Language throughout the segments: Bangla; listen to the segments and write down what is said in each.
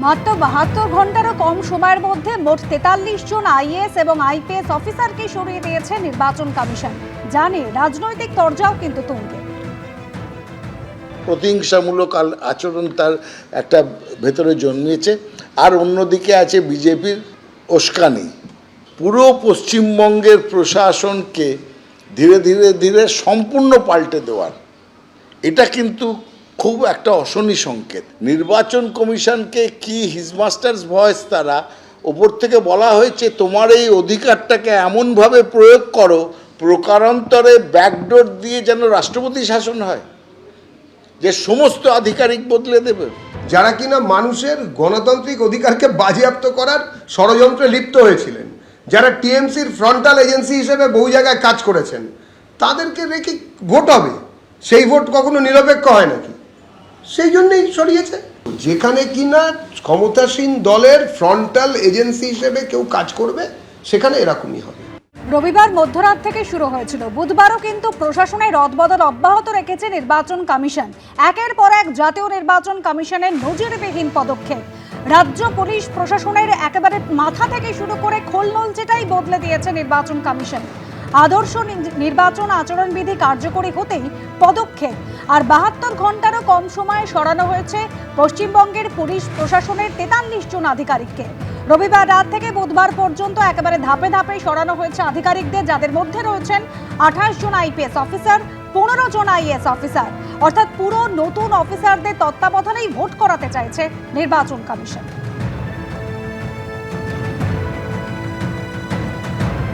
মাত্র ৭২ ঘন্টারও কম সময়ের মধ্যে মোট ৪৩ জন আইএএস এবং আইপিএস অফিসারকে সরিয়ে দিয়েছে নির্বাচন কমিশন। জানে রাজনৈতিক তরজাও কিন্তু তুঙ্গে। প্রতিহিংসামূলক আচরণ তার একটা ভেতরে জন্মিয়েছে, আর অন্যদিকে আছে বিজেপির উস্কানি। পুরো পশ্চিমবঙ্গের প্রশাসনকে ধীরে ধীরে ধীরে সম্পূর্ণ পাল্টে দেওয়ার এটা কিন্তু খুব একটা অশনি সংকেত। নির্বাচন কমিশনকে কি হিজমাস্টার্স ভয়েস, তারা ওপর থেকে বলা হয়েছে তোমার এই অধিকারটাকে এমনভাবে প্রয়োগ করো প্রকারান্তরে ব্যাকডোর দিয়ে যেন রাষ্ট্রপতি শাসন হয়, যে সমস্ত আধিকারিক বদলে দেবে। যারা কিনা মানুষের গণতান্ত্রিক অধিকারকে বাজেয়াপ্ত করার ষড়যন্ত্রে লিপ্ত হয়েছিলেন, যারা টিএমসির ফ্রন্টাল এজেন্সি হিসেবে বহু জায়গায় কাজ করেছেন, তাদেরকে রেখে ভোট হবে। সেই ভোট কখনো নিরপেক্ষ হয় নাকি? সেই জন্যই সরিয়েছে। যেখানে কিনা ক্ষমতাসীন দলের ফ্রন্টাল এজেন্সি হিসেবে কেউ কাজ করবে, সেখানে এরকমই হবে। রবিবার মধ্যরাত থেকে শুরু হয়েছিল, বুধবারও কিন্তু প্রশাসনের রদবদল অব্যাহত রেখেছে নির্বাচন কমিশন। একের পর এক জাতীয় নির্বাচন কমিশনের নজিরবিহীন পদক্ষেপ রাজ্য পুলিশ প্রশাসনের একেবারে মাথা থেকে শুরু করে খোলনলচিটাই বদলে দিয়েছে নির্বাচন কমিশন। আদর্শ নির্বাচন আচরণবিধি কার্যকরী হতেই পদক্ষেপ, আর ৭২ ঘন্টারও কম সময়ে সরানো হয়েছে পশ্চিমবঙ্গের পুলিশ প্রশাসনের ৪৩ জন আধিকারিককে। রবিবার রাত থেকে বুধবার পর্যন্ত একেবারে ধাপে ধাপে সরানো হয়েছে আধিকারিকদের, যাদের মধ্যে রয়েছেন ২৮ জন আইপিএস অফিসার, ১৫ জন আইএএস অফিসার। অর্থাৎ পুরো নতুন অফিসারদের তত্ত্বাবধানেই ভোট করাতে চাইছে নির্বাচন কমিশন।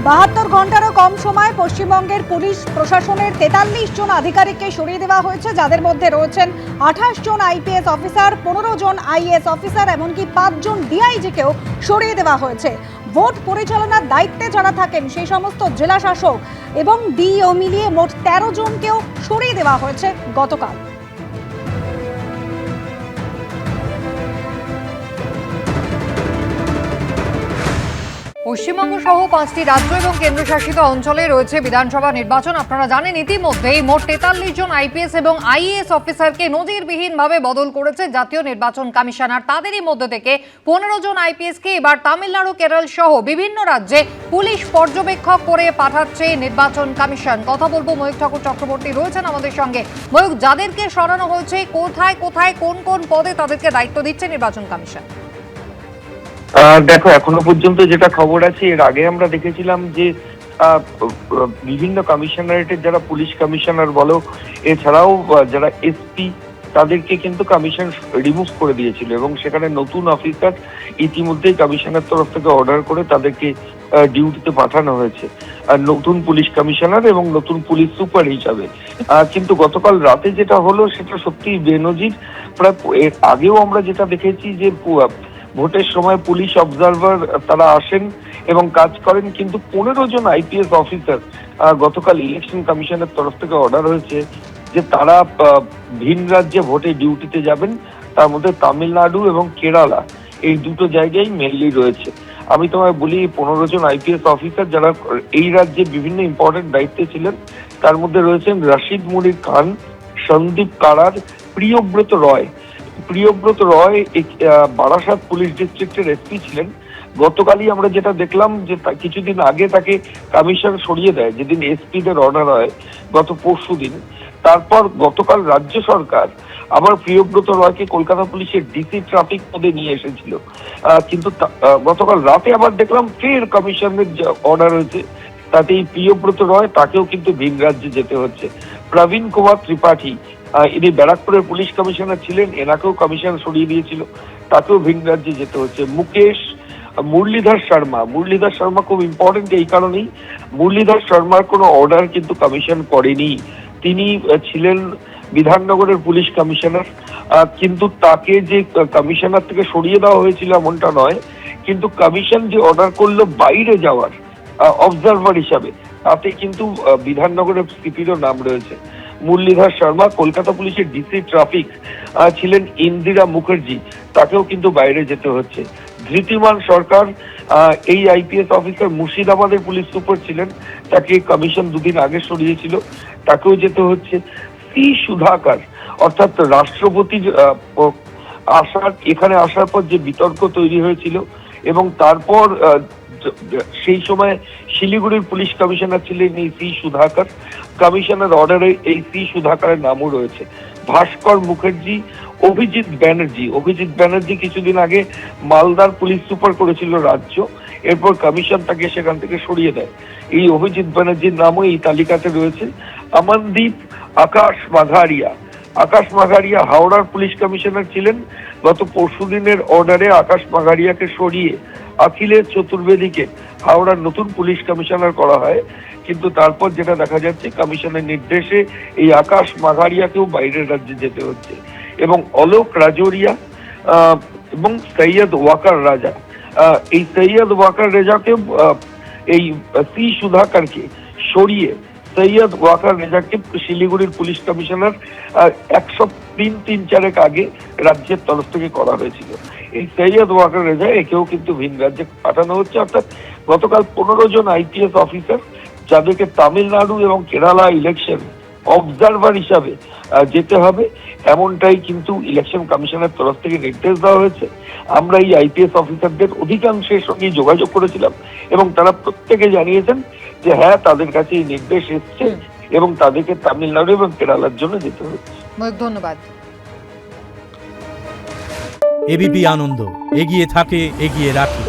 ৭২ ঘন্টারও কম সময় পশ্চিমবঙ্গের পুলিশ প্রশাসনের ৪৩ জন আধিকারিককে সরিয়ে দেওয়া হয়েছে, যাদের মধ্যে রয়েছেন ২৮ জন আইপিএস অফিসার, ১৫ জন আইএএস অফিসার, এমনকি ৫ জন ডিআইজিকেও সরিয়ে দেওয়া হয়েছে। ভোট পরিচালনার দায়িত্বে যারা থাকেন সেই সমস্ত জেলা শাসক এবং ডিইও মিলিয়ে মোট ১৩ জনকেও সরিয়ে দেওয়া হয়েছে গতকাল। পশ্চিমবঙ্গ সহ ৫টি রাজ্য এবং কেন্দ্রশাসিত অঞ্চলে রয়েছে বিধানসভা নির্বাচন। আপনারা জানেন ইতিমধ্যেই মোট ৪৩ জন আইপিএস এবং আইএএস অফিসারকে নজিরবিহীনভাবে বদল করেছে জাতীয় নির্বাচন কমিশন। আর তাদেরই মধ্যে থেকে ১৫ জন আইপিএসকে এবার তামিলনাড়ু, কেরল সহ বিভিন্ন রাজ্যে পুলিশ পর্যবেক্ষক করে পাঠাচ্ছে নির্বাচন কমিশন। কথা বলবো ময়ূক ঠাকুর চক্রবর্তী রয়েছেন আমাদের সঙ্গে। ময়ূক, যাদেরকে সরানো হয়েছে, কোথায় কোথায় কোন কোন পদে তাদেরকে দায়িত্ব দিচ্ছে নির্বাচন কমিশন? দেখো, এখনো পর্যন্ত যেটা খবর আছে, এর আগে আমরা দেখেছিলাম যে বিভিন্ন কমিশনারেটের যারা পুলিশ কমিশনার বলো, এছাড়াও যারা এসপি, তাদেরকে কিন্তু কমিশন রিমুভ করে দিয়েছিল এবং সেখানে নতুন অফিসার ইতিমধ্যেই কমিশনের তরফ থেকে অর্ডার করে তাদেরকে ডিউটিতে পাঠানো হয়েছে, নতুন পুলিশ কমিশনার এবং নতুন পুলিশ সুপার হিসাবে। কিন্তু গতকাল রাতে যেটা হলো সেটা সত্যিই বেনজির। প্রায় এর আগেও আমরা যেটা দেখেছি যে ভোটের সময় পুলিশ অবজারভার তারা আসেন এবং কাজ করেন, কিন্তু ১৫ জন আইপিএস অফিসার গতকাল ইলেকশন কমিশনের তরফ থেকে অর্ডার হয়েছে যে তারা ভিন রাজ্যে ভোটে ডিউটিতে যাবেন। তার মধ্যে তামিলনাড়ু এবং কেরালা, এই দুটো জায়গায় মেনলি রয়েছে। আমি তোমায় বলি, ১৫ জন আইপিএস অফিসার যারা এই রাজ্যে বিভিন্ন ইম্পর্টেন্ট দায়িত্বে ছিলেন, তার মধ্যে রয়েছেন রশিদ মুনির খান, সন্দীপ কারার, প্রিয়ব্রত রয়। প্রিয়ব্রত রয় বারাসাত পুলিশ ডিস্ট্রিক্টের এসপি ছিলেন। গতকালই আমরা যেটা দেখলাম যে কিছুদিন আগে তাকে কমিশন সরিয়ে দেয়, যেদিন এসপিদের অর্ডার হয় গত পরশু দিন। তারপর গতকাল রাজ্য সরকার আবার প্রিয়ব্রত রয়কে কলকাতা পুলিশের ডিসি ট্রাফিক পদে নিয়ে এসেছিল, কিন্তু গতকাল রাতে আবার দেখলাম ফের কমিশনের অর্ডার হয়েছে, তাতে এই প্রিয়ব্রত রয় তাকেও কিন্তু ভিন রাজ্যে যেতে হচ্ছে। প্রবীণ কুমার ত্রিপাঠী, ইনি ব্যারাকপুরের পুলিশ কমিশনার ছিলেন, এনাকেও কমিশন সরিয়ে দিয়েছিল, তাকেও ভিন রাজ্যে যেতে হচ্ছে। মুরলীধর শর্মা খুব ইম্পর্টেন্ট এই কারণেই, মুরলীধর শর্মার কোনো অর্ডার কিন্তু কমিশন করেনি। তিনি ছিলেন বিধাননগরের পুলিশ কমিশনার, কিন্তু তাকে যে কমিশনার থেকে সরিয়ে দেওয়া হয়েছিল এমনটা নয়, কিন্তু কমিশন যে অর্ডার করলো বাইরে যাওয়ার অবজারভার হিসাবে, তাতে কিন্তু বিধাননগরের সিপিরও নাম রয়েছে। মুরলীধর শর্মা, কলকাতা পুলিশের ডিসি ট্রাফিক ছিলেন ইন্দিরা মুখার্জি, তাকেও কিন্তু বাইরে যেতে হচ্ছে। ধৃতিমান সরকার, এই আইপিএস অফিসার মুর্শিদাবাদের পুলিশ সুপার ছিলেন, তাকে কমিশন দুদিন আগে সরিয়েছিল, তাকেও যেতে হচ্ছে। সি সুধাকর, অর্থাৎ রাষ্ট্রপতির এখানে আসার পর যে বিতর্ক তৈরি হয়েছিল এবং তারপর সেই সময় শিলিগুড়ির পুলিশ কমিশনার ছিলেন এই সি সুধাকর, কমিশনার অর্ডারে এই সি সুধাকরের নামও রয়েছে। ভাস্কর মুখার্জি, অভিজিৎ ব্যানার্জি কিছুদিন আগে মালদার পুলিশ সুপার করেছিল রাজ্য, এরপর কমিশন তাকে সেখান থেকে সরিয়ে দেয়। এই অভিজিৎ ব্যানার্জির নামও এই তালিকাতে রয়েছে। অমনদীপ আকাশ মাঘারিয়া হাওড়ার পুলিশ কমিশনার ছিলেন। গত পরশুদিনের অর্ডারে আকাশ মাঘারিয়াকে সরিয়ে অখিলেশ চতুর্বেদীকে হাওড়ার নতুন পুলিশ কমিশনার করা হয়, কিন্তু তারপর যেটা দেখা যাচ্ছে কমিশনের নির্দেশে এই আকাশ মাঘারিয়াকেও বাইরের রাজ্যে যেতে হচ্ছে। এবং অলোক রাজোরিয়া এবং সৈয়দ ওয়াকার রাজা, এই সৈয়দ ওয়াকার রেজাকে এই সি সুধাকরকে সরিয়ে সৈয়দ ওয়াকার রেজাকে শিলিগুড়ির পুলিশ কমিশনার 103-4 আগে রাজ্যের তরফ থেকে করা হয়েছিল। এই সৈয়দ ওয়াকার রেজা একেও কিন্তু ভিন রাজ্যে পাঠানো হচ্ছে। অর্থাৎ গতকাল 15 জন আইপিএস অফিসার যাদেরকে তামিলনাড়ু এবং কেরালা ইলেকশন অবজারভার হিসাবে যেতে হবে, এমনটাই কিন্তু ইলেকশন কমিশনের তরফ থেকে নির্দেশ দেওয়া হয়েছে। আমরা এই আইপিএস অফিসারদের অধিকাংশের সঙ্গে যোগাযোগ করেছিলাম এবং তারা প্রত্যেকে জানিয়েছেন যে হ্যাঁ, তাদের কাছে এই নির্দেশ এসছে এবং তাদেরকে তামিলনাড়ু এবং কেরালার জন্য যেতে হচ্ছে। ধন্যবাদ। এবিপি আনন্দ, এগিয়ে থাকে, এগিয়ে রাখে।